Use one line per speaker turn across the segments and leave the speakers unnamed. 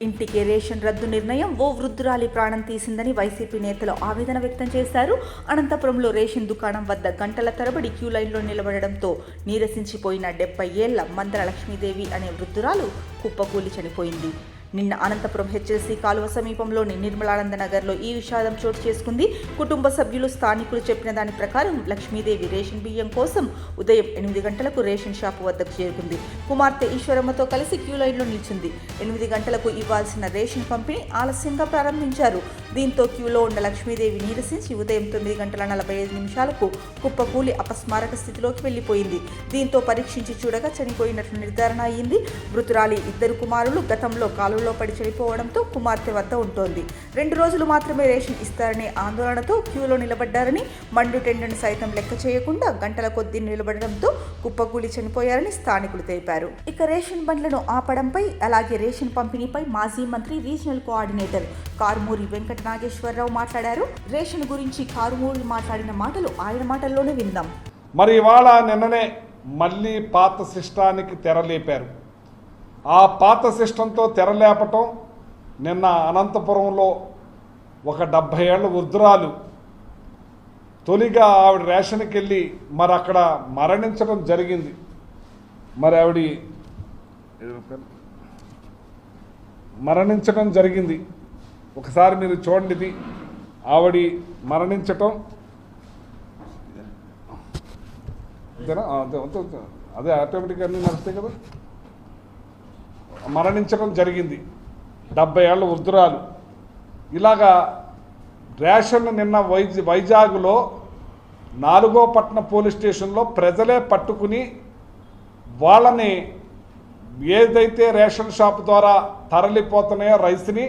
ఇంటికి రేషన్ రద్దు నిర్ణయం ఓ వృద్ధురాలి ప్రాణం తీసిందని వైసీపీ నేతలు ఆవేదన వ్యక్తం చేశారు. అనంతపురంలో రేషన్ దుకాణం వద్ద గంటల తరబడి క్యూ లైన్లో నిలబడడంతో నీరసించిపోయిన 70 ఏళ్ల మందర లక్ష్మీదేవి అనే వృద్ధురాలు కుప్పకూలి చనిపోయింది. నిన్న అనంతపురం హెచ్ఎల్సీ కాలువ సమీపంలోని నిర్మలానంద నగర్లో ఈ విషాదం చోటు చేసుకుంది. కుటుంబ సభ్యులు స్థానికులు చెప్పిన దాని ప్రకారం లక్ష్మీదేవి రేషన్ బియ్యం కోసం ఉదయం 8 గంటలకు రేషన్ షాపు వద్దకు చేరుకుంది. కుమార్తె ఈశ్వరమ్మతో కలిసి క్యూ లైన్లో నిలిచింది. 8 గంటలకు ఇవ్వాల్సిన రేషన్ పంపిణీ ఆలస్యంగా ప్రారంభించారు. దీంతో క్యూలో ఉన్న లక్ష్మీదేవి నీరసించి ఉదయం 9 గంటల 45 నిమిషాలకు కుప్పకూలి అపస్మారక స్థితిలోకి వెళ్లిపోయింది. దీంతో పరీక్షించి చూడగా చనిపోయినట్లు నిర్ధారణ అయ్యింది. మృతురాలి 2 కుమారులు గతంలో కాలువలో పడి చనిపోవడంతో కుమార్తె వద్ద ఉంటోంది. 2 రోజులు మాత్రమే రేషన్ ఇస్తారనే ఆందోళనతో క్యూలో నిలబడ్డారని, మండు టెండను సైతం లెక్క చేయకుండా గంటల కొద్దీ నిలబడడంతో కుప్పకూలి చనిపోయారని స్థానికులు తెలిపారు. ఇక రేషన్ బండ్లను ఆపడంపై, అలాగే రేషన్ పంపిణీపై మాజీ మంత్రి రీజనల్ కోఆర్డినేటర్ కారుమూరి వెంకట నాగేశ్వరరావు మాట్లాడారు. రేషన్ గురించి కారుమూరి మాట్లాడిన మాటలు ఆయన మాటల్లోనే విందాం.
మరి ఇవాళ నిన్ననే మళ్ళీ పాత సిస్టానికి తెరలేపారు. ఆ పాత సిస్టంతో తెరలేపటం, నిన్న అనంతపురంలో ఒక 70 ఏళ్ల వృద్ధురాలు తొలిగా ఆవిడ రేషన్కి వెళ్ళి మరి అక్కడ మరణించడం జరిగింది. మరి ఆవిడ మరణించడం జరిగింది. ఒకసారి మీరు చూడండి, ఇది ఆవిడ మరణించటం అదే ఆటోమేటిక్గా అన్నీ నడుస్తాయి కదా. మరణించడం జరిగింది 70 ఏళ్ల వృద్ధురాలు. ఇలాగా రేషన్ నిన్న వైజాగ్లో 4వ పట్టణ పోలీస్ స్టేషన్లో ప్రజలే పట్టుకుని వాళ్ళని ఏదైతే రేషన్ షాప్ ద్వారా తరలిపోతున్నాయో రైస్ని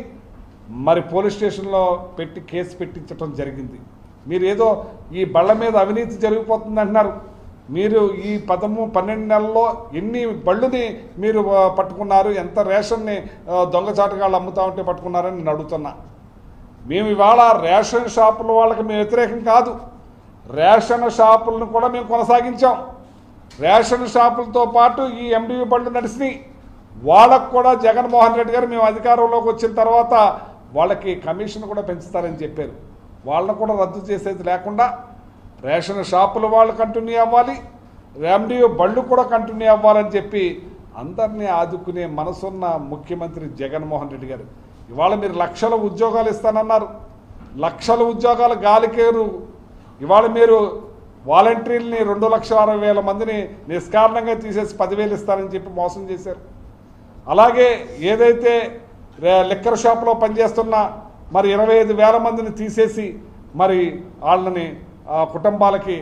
మరి పోలీస్ స్టేషన్లో పెట్టి కేసు పెట్టించడం జరిగింది. మీరు ఏదో ఈ బళ్ళ మీద అవినీతి జరిగిపోతుంది అంటున్నారు. మీరు ఈ 12 నెలల్లో ఎన్ని బళ్ళుని మీరు పట్టుకున్నారు, ఎంత రేషన్ని దొంగచాటుగాళ్ళు అమ్ముతా ఉంటే పట్టుకున్నారని నేను అడుగుతున్నా. మేము ఇవాళ రేషన్ షాపుల వాళ్ళకి మేము వ్యతిరేకం కాదు. రేషన్ షాపులను కూడా మేము కొనసాగించాం. రేషన్ షాపులతో పాటు ఈ ఎండివి బళ్ళు నడిచినాయి. వాళ్ళకు కూడా జగన్మోహన్ రెడ్డి గారు మేము అధికారంలోకి వచ్చిన తర్వాత వాళ్ళకి కమిషన్ కూడా పెంచుతారని చెప్పారు. వాళ్ళను కూడా రద్దు చేసేది లేకుండా రేషన్ షాపుల వాళ్ళు కంటిన్యూ అవ్వాలి, ఎండివి బళ్ళు కూడా కంటిన్యూ అవ్వాలని చెప్పి అందరినీ ఆదుకునే మనసున్న ముఖ్యమంత్రి జగన్మోహన్ రెడ్డి గారు ఇవాళ మీరు లక్షల ఉద్యోగాలు ఇస్తానన్నారు. లక్షల ఉద్యోగాలు గాలికేరు. ఇవాళ మీరు వాలంటీర్లని 2,60,000 మందిని నిష్కారణంగా తీసేసి 10,000 ఇస్తారని చెప్పి మోసం చేశారు. అలాగే ఏదైతే లిక్కర్ షాప్లో పనిచేస్తున్న మరి 25,000 మందిని తీసేసి మరి వాళ్ళని కుటుంబాలకి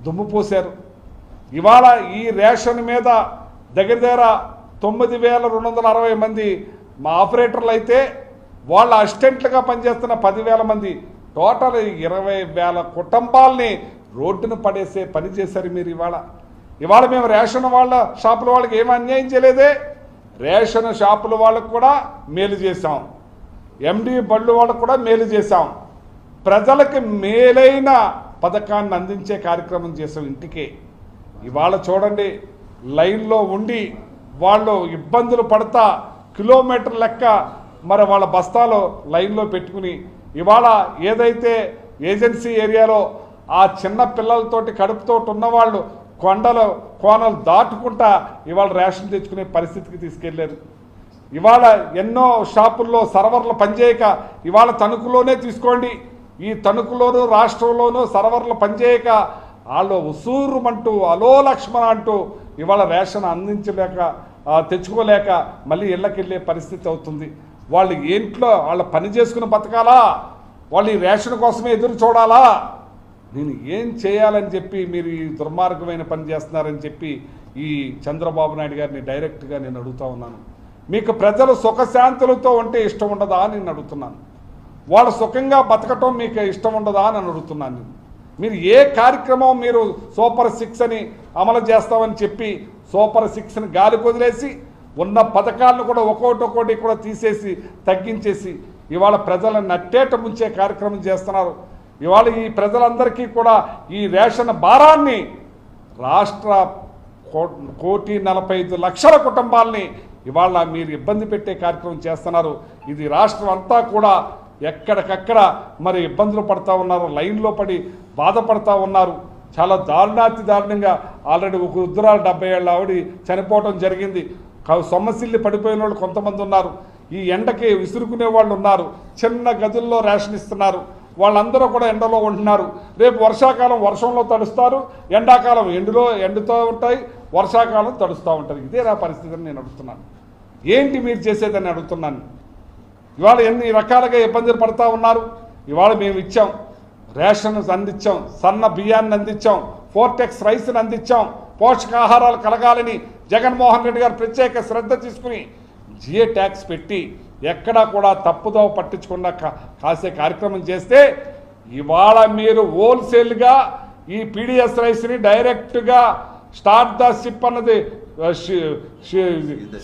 దుమ్ము పోశారు. ఇవాళ ఈ రేషన్ మీద దగ్గర 9,260 మంది మా ఆపరేటర్లు అయితే వాళ్ళ అసిస్టెంట్లుగా పనిచేస్తున్న 10,000 మంది, టోటల్ 20,000 కుటుంబాలని రోడ్డును పడేసే పని చేశారు మీరు. ఇవాళ మేము రేషన్ వాళ్ళ షాపుల వాళ్ళకి ఏమీ అన్యాయం చేయలేదే. రేషన్ షాపుల వాళ్ళకు కూడా మేలు చేశాం, ఎండి బళ్ళు వాళ్ళకు కూడా మేలు చేశాం. ప్రజలకు మేలైన పథకాన్ని అందించే కార్యక్రమం చేసాం ఇంటికే. ఇవాళ చూడండి, లైన్లో ఉండి వాళ్ళు ఇబ్బందులు పడతా కిలోమీటర్ లెక్క మరి వాళ్ళ బస్తాలో లైన్లో పెట్టుకుని ఇవాళ ఏదైతే ఏజెన్సీ ఏరియాలో ఆ చిన్న పిల్లలతోటి కడుపుతోటి ఉన్నవాళ్ళు కోనలు దాటుకుంటా ఇవాళ రేషన్ తెచ్చుకునే పరిస్థితికి తీసుకెళ్లారు. ఇవాళ ఎన్నో షాపుల్లో సర్వర్లు పనిచేయక ఇవాళ తణుకులోనే తీసుకోండి, ఈ తణుకులోనూ రాష్ట్రంలోనూ సర్వర్లు పనిచేయక వాళ్ళు ఉసూరుమంటూ అలో లక్ష్మణ అంటూ ఇవాళ రేషన్ అందించలేక తెచ్చుకోలేక మళ్ళీ ఇళ్ళకెళ్ళే పరిస్థితి అవుతుంది. వాళ్ళు ఇంట్లో వాళ్ళ పని చేసుకుని బతకాలా, వాళ్ళు ఈ రేషన్ కోసమే ఎదురు చూడాలా? నేను ఏం చేయాలని చెప్పి మీరు ఈ దుర్మార్గమైన పని చేస్తున్నారని చెప్పి ఈ చంద్రబాబు నాయుడు గారిని డైరెక్ట్గా నేను అడుగుతా ఉన్నాను. మీకు ప్రజలు సుఖశాంతులతో ఉంటే ఇష్టం ఉండదా అని నేను అడుగుతున్నాను. వాళ్ళు సుఖంగా బతకటం మీకు ఇష్టం ఉండదా అని అడుగుతున్నాను. మీరు ఏ కార్యక్రమం మీరు సూపర్ 6 అని అమలు చేస్తామని చెప్పి సూపర్ 6ని గాలి వదిలేసి ఉన్న పథకాలను కూడా ఒక్కొక్కటి కూడా తీసేసి తగ్గించేసి ఇవాళ ప్రజలను నట్టేట ముంచే కార్యక్రమం చేస్తున్నారు. ఇవాళ ఈ ప్రజలందరికీ కూడా ఈ రేషన్ భారాన్ని రాష్ట్ర 1,45,00,000 కుటుంబాలని ఇవాళ మీరు ఇబ్బంది పెట్టే కార్యక్రమం చేస్తున్నారు. ఇది రాష్ట్రం అంతా కూడా ఎక్కడికక్కడ మరి ఇబ్బందులు పడుతూ ఉన్నారు, లైన్లో పడి బాధపడుతూ ఉన్నారు. చాలా దారుణాతి దారుణంగా ఆల్రెడీ ఒక వృద్ధురాలు 70 ఏళ్ళ ఆవిడ చనిపోవడం జరిగింది. సొమ్మసిల్లి పడిపోయిన వాళ్ళు కొంతమంది ఉన్నారు. ఈ ఎండకి విసురుకునే వాళ్ళు ఉన్నారు. చిన్న గదుల్లో రేషన్ ఇస్తున్నారు. వాళ్ళందరూ కూడా ఎండలో ఉంటున్నారు. రేపు వర్షాకాలం వర్షంలో తడుస్తారు, ఎండాకాలం ఎండుతూ ఉంటాయి, వర్షాకాలం తడుస్తూ ఉంటారు. ఇదే నా పరిస్థితి అని నేను అడుగుతున్నాను. ఏంటి మీరు చేసేదని అడుగుతున్నాను. ఇవాళ ఎన్ని రకాలుగా ఇబ్బందులు పడుతూ ఉన్నారు. ఇవాళ మేము ఇచ్చాం, రేషన్ అందించాం, సన్న బియ్యాన్ని అందించాం, ఫోర్టెక్స్ రైస్ని అందించాం. పోషకాహారాలు కలగాలని జగన్మోహన్ రెడ్డి గారు ప్రత్యేక శ్రద్ధ తీసుకుని జిఏ ట్యాక్స్ పెట్టి ఎక్కడా కూడా తప్పుదోవ పట్టించకుండా కాసే కార్యక్రమం చేస్తే ఇవాళ మీరు హోల్సేల్గా ఈ పీడిఎస్ రైస్ని డైరెక్ట్గా స్టార్ట్ ద షిప్ అన్నది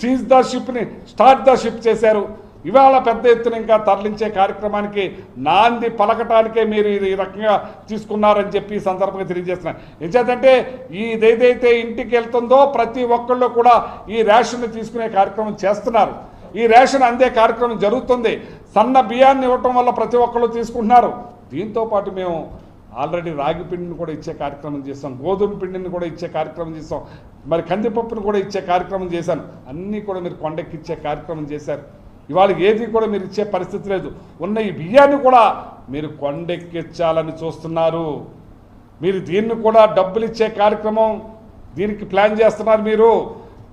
సీజ్ ద షిప్ని స్టార్ట్ ద షిప్ చేశారు. ఇవాళ పెద్ద ఎత్తున ఇంకా తరలించే కార్యక్రమానికి నాంది పలకటానికే మీరు ఈ రకంగా తీసుకున్నారని చెప్పి ఈ సందర్భంగా తెలియజేస్తున్నారు. ఎంచేతంటే ఇదేదైతే ఇంటికి వెళ్తుందో ప్రతి ఒక్కళ్ళు కూడా ఈ రేషన్ తీసుకునే కార్యక్రమం చేస్తున్నారు. ఈ రేషన్ అందే కార్యక్రమం జరుగుతుంది. సన్న బియ్యాన్ని ఇవ్వటం వల్ల ప్రతి ఒక్కళ్ళు తీసుకుంటున్నారు. దీంతోపాటు మేము ఆల్రెడీ రాగి పిండిని కూడా ఇచ్చే కార్యక్రమం చేస్తాం, గోధుమ పిండిని కూడా ఇచ్చే కార్యక్రమం చేస్తాం, మరి కందిపప్పును కూడా ఇచ్చే కార్యక్రమం చేశాను. అన్నీ కూడా మీరు కొండెక్కిచ్చే కార్యక్రమం చేశారు. ఇవాళ ఏది కూడా మీరు ఇచ్చే పరిస్థితి లేదు. ఉన్న ఈ బియ్యాన్ని కూడా మీరు కొండెక్కించాలని చూస్తున్నారు. మీరు దీన్ని కూడా డబ్బులు ఇచ్చే కార్యక్రమం దీనికి ప్లాన్ చేస్తున్నారు. మీరు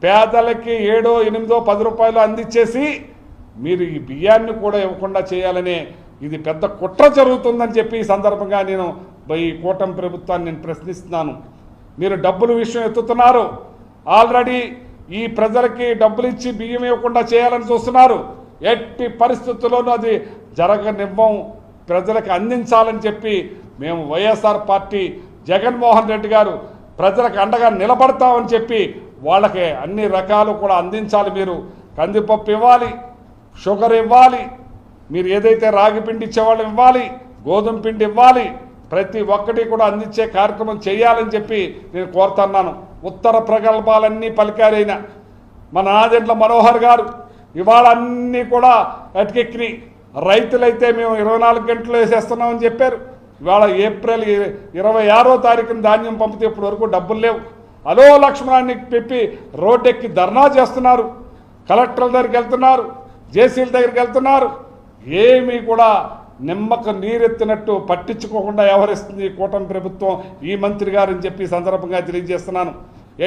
పేదలకి 7, 8, 10 రూపాయలు అందించేసి మీరు ఈ బియ్యాన్ని కూడా ఇవ్వకుండా చేయాలనే ఇది పెద్ద కుట్ర జరుగుతుందని చెప్పి ఈ సందర్భంగా నేను ఈ కూటమి ప్రభుత్వాన్ని నేను ప్రశ్నిస్తున్నాను. మీరు డబ్బుల విషయం ఎత్తుతున్నారు. ఆల్రెడీ ఈ ప్రజలకి డబ్బులు ఇచ్చి బియ్యం ఇవ్వకుండా చేయాలని చూస్తున్నారు. ఎట్టి పరిస్థితుల్లోనూ అది జరగనివ్వం, ప్రజలకు అందించాలని చెప్పి మేము వైఎస్ఆర్ పార్టీ జగన్మోహన్ రెడ్డి గారు ప్రజలకు అండగా నిలబడతామని చెప్పి వాళ్ళకి అన్ని రకాలు కూడా అందించాలి. మీరు కందిపప్పు ఇవ్వాలి, షుగర్ ఇవ్వాలి, మీరు ఏదైతే రాగి పిండి ఇచ్చేవాళ్ళు ఇవ్వాలి, గోధుమ పిండి ఇవ్వాలి, ప్రతి ఒక్కటి కూడా అందించే కార్యక్రమం చేయాలని చెప్పి నేను కోరుతున్నాను. ఉత్తర ప్రగల్భాలన్నీ పలికారైన మన నాదెండ్ల మనోహర్ గారు ఇవాళ అన్నీ కూడా అటుకెక్కి రైతులైతే మేము 24 గంటలు వేసేస్తున్నామని చెప్పారు. ఇవాళ ఏప్రిల్ 26వ తారీఖున ధాన్యం పంపితే ఇప్పటి వరకు డబ్బులు లేవు. అలో లక్ష్మణాన్ని పెట్టి రోడ్డెక్కి ధర్నా చేస్తున్నారు, కలెక్టర్ల దగ్గరికి వెళ్తున్నారు, జేసీల దగ్గరికి వెళ్తున్నారు. ఏమీ కూడా నిమ్మక నీరెత్తినట్టు పట్టించుకోకుండా వ్యవహరిస్తుంది కూటమి ప్రభుత్వం, ఈ మంత్రి గారు అని చెప్పి సందర్భంగా తెలియజేస్తున్నాను.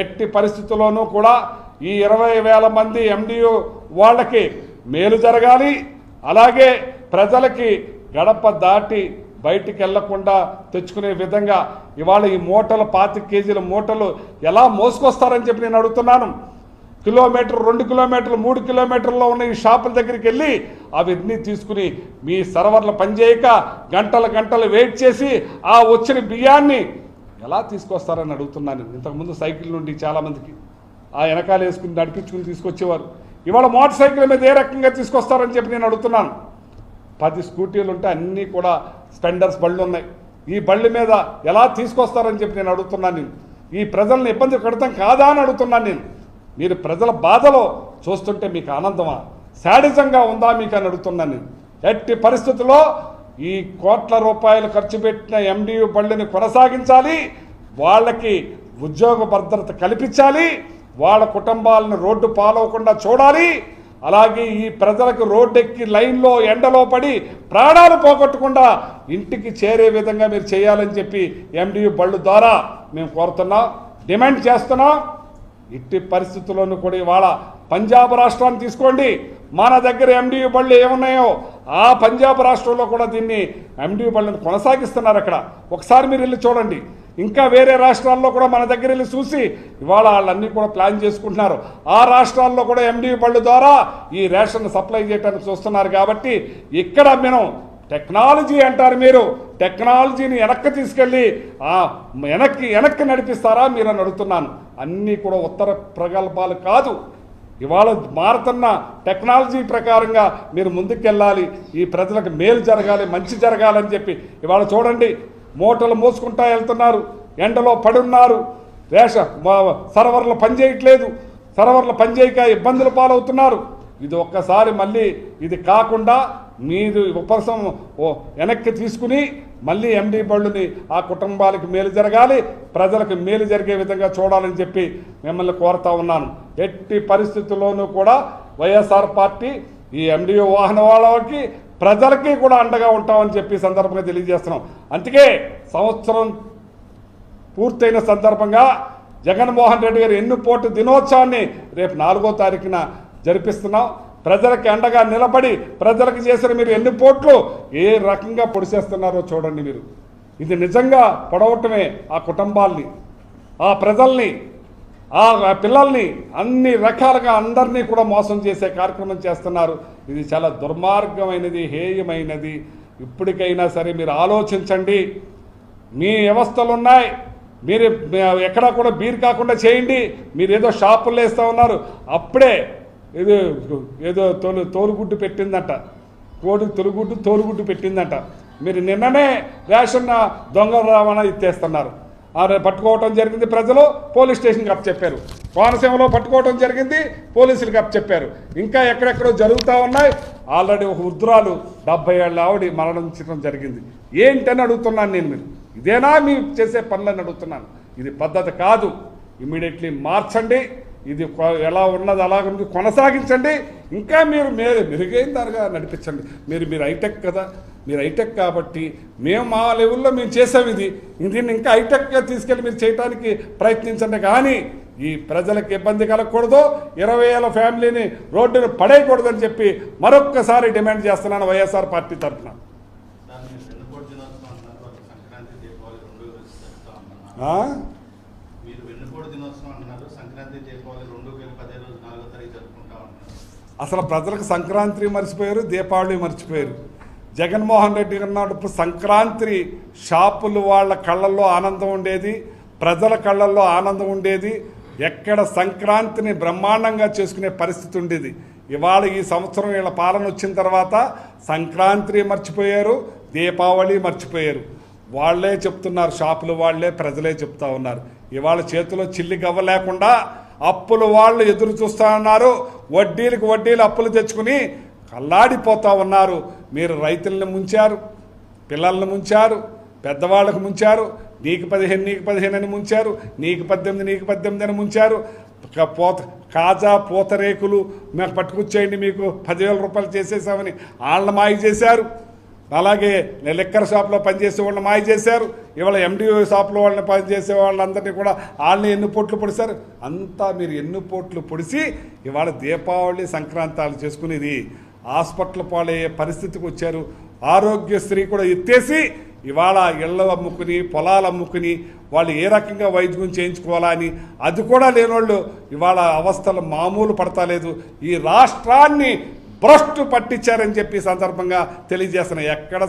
ఎట్టి పరిస్థితుల్లోనూ కూడా ఈ 20,000 మంది MDO వాళ్ళకి మేలు జరగాలి. అలాగే ప్రజలకి గడప దాటి బయటికి వెళ్లకుండా తెచ్చుకునే విధంగా ఇవాళ ఈ మూటలు 25 కేజీల మూటలు ఎలా మోసుకొస్తారని చెప్పి నేను అడుగుతున్నాను. కిలోమీటర్, 2 కిలోమీటర్లు, 3 కిలోమీటర్లో ఉన్న ఈ షాపుల దగ్గరికి వెళ్ళి అవన్నీ తీసుకుని మీ సర్వర్లు పనిచేయక గంటలు వెయిట్ చేసి ఆ వచ్చిన బియ్యాన్ని ఎలా తీసుకొస్తారని అడుగుతున్నాను. ఇంతకుముందు సైకిల్ నుండి చాలామందికి ఆ వెనకాల వేసుకుని నడిపించుకుని తీసుకొచ్చేవారు. ఇవాళ మోటార్ సైకిల్ మీద ఏ రకంగా తీసుకొస్తారని చెప్పి నేను అడుగుతున్నాను. 10 స్కూటీలు ఉంటే అన్నీ కూడా స్పెండర్స్ బళ్ళు ఉన్నాయి. ఈ బళ్ళ మీద ఎలా తీసుకొస్తారని చెప్పి నేను అడుగుతున్నాను. ఈ ప్రజల్ని ఇబ్బంది పెడతాం కాదా అని అడుగుతున్నాను నేను. మీరు ప్రజల బాధలో చూస్తుంటే మీకు ఆనందమా, శాడిజంగా ఉందా మీకు అని అడుగుతున్నాను నేను. ఎట్టి పరిస్థితుల్లో ఈ కోట్ల రూపాయలు ఖర్చు పెట్టిన MDO బళ్ళని కొనసాగించాలి, వాళ్ళకి ఉద్యోగ భద్రత కల్పించాలి, వాళ్ళ కుటుంబాలను రోడ్డు పాలవకుండా చూడాలి. అలాగే ఈ ప్రజలకు రోడ్డెక్కి లైన్లో ఎండలో పడి ప్రాణాలు పోగొట్టకుండా ఇంటికి చేరే విధంగా మీరు చేయాలని చెప్పి MDO బళ్ళు ద్వారా మేము కోరుతున్నాం, డిమాండ్ చేస్తున్నాం. ఇట్టి పరిస్థితుల్లోనూ కూడా ఇవాళ పంజాబ్ రాష్ట్రాన్ని తీసుకోండి, మన దగ్గర MDO బళ్ళు ఏమున్నాయో ఆ పంజాబ్ రాష్ట్రంలో కూడా దీన్ని MDO బళ్ళని కొనసాగిస్తున్నారు. అక్కడ ఒకసారి మీరు వెళ్ళి చూడండి. ఇంకా వేరే రాష్ట్రాల్లో కూడా మన దగ్గర వెళ్ళి చూసి ఇవాళ వాళ్ళన్నీ కూడా ప్లాన్ చేసుకుంటున్నారు. ఆ రాష్ట్రాల్లో కూడా MDO బళ్ళు ద్వారా ఈ రేషన్ సప్లై చేయడానికి చూస్తున్నారు. కాబట్టి ఇక్కడ మనం టెక్నాలజీ అంటారు, మీరు టెక్నాలజీని వెనక్కి తీసుకెళ్ళి వెనక్కి నడిపిస్తారా మీరు అని అడుగుతున్నాను. అన్నీ కూడా ఉత్తర ప్రగల్భాలు కాదు. ఇవాళ మారుతున్న టెక్నాలజీ ప్రకారంగా మీరు ముందుకెళ్ళాలి, ఈ ప్రజలకు మేలు జరగాలి, మంచి జరగాలని చెప్పి ఇవాళ చూడండి, మూటలు మోసుకుంటా వెళ్తున్నారు, ఎండలో పడున్నారు, సర్వర్లు పనిచేయట్లేదు, సర్వర్లు పనిచేయక ఇబ్బందులు పాలవుతున్నారు. ఇది ఒక్కసారి మళ్ళీ ఇది కాకుండా మీరు ఉపశమనం వెనక్కి తీసుకుని మళ్ళీ ఎండి బళ్ళుని ఆ కుటుంబాలకు మేలు జరగాలి, ప్రజలకు మేలు జరిగే విధంగా చూడాలని చెప్పి మిమ్మల్ని కోరుతా ఉన్నాను. ఎట్టి పరిస్థితుల్లోనూ కూడా వైఎస్ఆర్ పార్టీ ఈ ఎండిఓ వాహన వాళ్ళకి ప్రజలకి కూడా అండగా ఉంటామని చెప్పి సందర్భంగా తెలియజేస్తున్నాం. అందుకే సంవత్సరం పూర్తయిన సందర్భంగా జగన్మోహన్ రెడ్డి గారి ఎన్నుపోటు దినోత్సవాన్ని రేపు 4వ తారీఖున జరిపిస్తున్నాం. ప్రజలకి అండగా నిలబడి ప్రజలకు చేసిన మీరు ఎన్నుపోట్లు ఏ రకంగా పొడిచేస్తున్నారో చూడండి. మీరు ఇది నిజంగా పొడవటమే ఆ కుటుంబాల్ని, ఆ ప్రజల్ని, ఆ పిల్లల్ని అన్ని రకాలుగా అందరినీ కూడా మోసం చేసే కార్యక్రమం చేస్తున్నారు. ఇది చాలా దుర్మార్గమైనది, హేయమైనది. ఇప్పటికైనా సరే మీరు ఆలోచించండి. మీ వ్యవస్థలు ఉన్నాయి, మీరు ఎక్కడా కూడా బీర్ కాకుండా చేయండి. మీరు ఏదో షాపుల్లో వేస్తూ ఉన్నారు. అప్పుడే ఏదో తోలుగుడ్డు పెట్టిందంట, తోలుగుడ్డు పెట్టిందంట. మీరు నిన్ననే రేషన్ దొంగల రవాణా ఇచ్చేస్తున్నారు. పట్టుకోవటం జరిగింది, ప్రజలు పోలీస్ స్టేషన్కి అప్పచెప్పారు. కోనసీమలో పట్టుకోవటం జరిగింది, పోలీసులకు అప్పచెప్పారు. ఇంకా ఎక్కడెక్కడో జరుగుతూ ఉన్నాయి. ఆల్రెడీ ఒక వృద్ధురాలు 70 ఏళ్ళ ఆవిడ మరణించడం జరిగింది. ఏంటని అడుగుతున్నాను నేను. మీరు ఇదేనా మీరు చేసే పనులని అడుగుతున్నాను. ఇది పద్ధతి కాదు. ఇమీడియట్లీ మార్చండి. ఇది ఎలా ఉన్నది అలా కొనసాగించండి. ఇంకా మీరు మెరుగైన దానిగా నడిపించండి. మీరు హైటెక్ కదా, మీరు హైటెక్ కాబట్టి మేము మా లెవెల్లో మేము చేసాం. దీన్ని ఇంకా హైటెక్గా తీసుకెళ్ళి మీరు చేయడానికి ప్రయత్నించండి. కానీ ఈ ప్రజలకు ఇబ్బంది కలగకూడదు, 20 ఏళ్ళ ఫ్యామిలీని రోడ్డును పడేయకూడదని చెప్పి మరొక్కసారి డిమాండ్ చేస్తున్నాను వైఎస్ఆర్ పార్టీ తరఫున. అసలు ప్రజలకు సంక్రాంతి మర్చిపోయారు, దీపావళి మర్చిపోయారు. జగన్మోహన్ రెడ్డి అన్నప్పుడు సంక్రాంతి షాపులు వాళ్ళ కళ్ళల్లో ఆనందం ఉండేది, ప్రజల కళ్ళల్లో ఆనందం ఉండేది. ఎక్కడ సంక్రాంతిని బ్రహ్మాండంగా చేసుకునే పరిస్థితి ఉండేది. ఇవాళ ఈ సంవత్సరం వీళ్ళ పాలన వచ్చిన తర్వాత సంక్రాంతి మర్చిపోయారు, దీపావళి మర్చిపోయారు. వాళ్ళే చెప్తున్నారు, షాపులు వాళ్ళే, ప్రజలే చెప్తా ఉన్నారు. ఇవాళ చేతిలో చిల్లి గవ్వ లేకుండా అప్పులు వాళ్ళు ఎదురు చూస్తూ ఉన్నారు. వడ్డీలకు వడ్డీలు అప్పులు తెచ్చుకుని కల్లాడిపోతూ ఉన్నారు. మీరు రైతులను ముంచారు, పిల్లలను ముంచారు, పెద్దవాళ్ళకు ముంచారు. నీకు 15 అని ముంచారు, నీకు 18 అని ముంచారు. కాజా పూతరేకులు మాకు పట్టుకొచ్చేయండి, మీకు 10,000 రూపాయలు చేసేసామని వాళ్ళని మాయ చేశారు. అలాగే లిక్కర్ షాప్లో పనిచేసే వాళ్ళని మాయ చేశారు. ఇవాళ ఎండిఓ షాప్లో వాళ్ళని పనిచేసే వాళ్ళందరినీ కూడా వాళ్ళని ఎన్నుపోట్లు పొడిశారు. అంతా మీరు ఎన్నుపోట్లు పొడిచి ఇవాళ దీపావళి సంక్రాంతాలు చేసుకునేది హాస్పిటల్ పాలయ్యే పరిస్థితికి వచ్చారు. ఆరోగ్యశ్రీ కూడా ఎత్తేసి ఇవాళ ఇళ్ళు అమ్ముకుని, పొలాలు అమ్ముకుని వాళ్ళు ఏ రకంగా వైద్యం చేయించుకోవాలా అని అది కూడా లేనోళ్ళు ఇవాళ అవస్థలు మామూలు పడతలేదు. ఈ రాష్ట్రాన్ని భ్రష్టు పట్టించారని చెప్పి సందర్భంగా తెలియజేస్తున్నా. ఎక్కడ